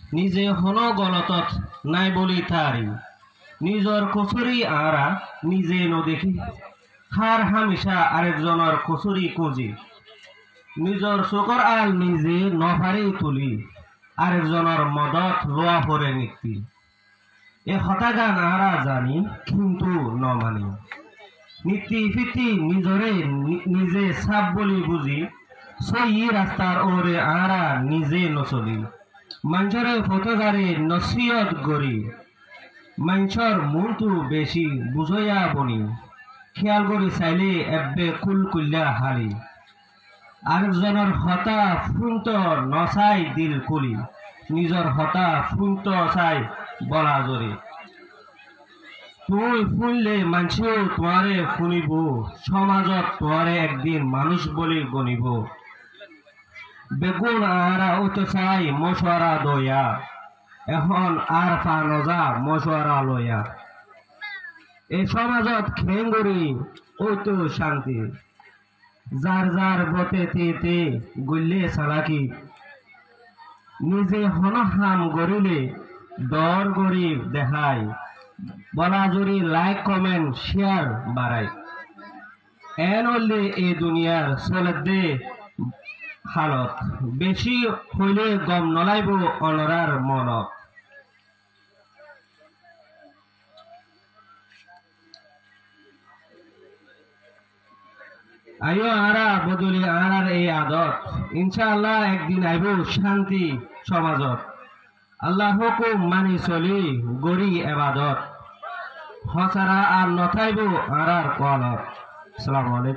নিজে হন গলতত নাই বলি তারি নিজর কচুরি আরা নিজে নদেখি হার হামিশা আরেকজনের কচুরি কুঁজি নিজর চোখর আল নিজে নভারি তুলি আরেকজনের মদত লোয়া পরে নীতি এ হতাগান আরা জানি কিন্তু নমানি নীতি ফিতি নিজরে নিজে সাপ বলি বুঝি সই রাস্তার ওরে আরা নিজে নচলি মানুষরে ফটোগারে নসিয়ত গড়ি মানুষর মনটু বেশি বুঝইয়া বনি খেয়াল করি চাইলে এব্বে কুল কুল্লা হালি আরেকজনের হতা ফুন্ত নচাই দিল কুলি নিজর হতা ফুন্ত চাই বলা জরে তুই শুনলে মানুষেও তোমারে শুনিব সমাজত তোমারে একদিন মানুষ বলি গণিব বেগুন আরা উত চাই মশওয়ারা দয়া এখন আর পা নজা মশওয়ারা লয়া এই সমাজত খেঙ্গুরি ওতো শান্তি যার যার বতে তে গুললে চালাকি নিজে হনহাম গরিলে দর গরিব দেখায় বলা জুড়ি লাইক কমেন্ট শেয়ার বাড়ায় এন হলে এই দুনিয়ার চলে দে হালত বেশি হইলে গম নলাইব অনরার মনত আইও আরা বদলি আরার এই আদত ইনশাআল্লাহ একদিন আইব শান্তি সমাজত আল্লাহ হুকুম মানি চলি গরি এবাদত হসারা আর নথাইব আরার কলত। আসসালামু আলাইকুম।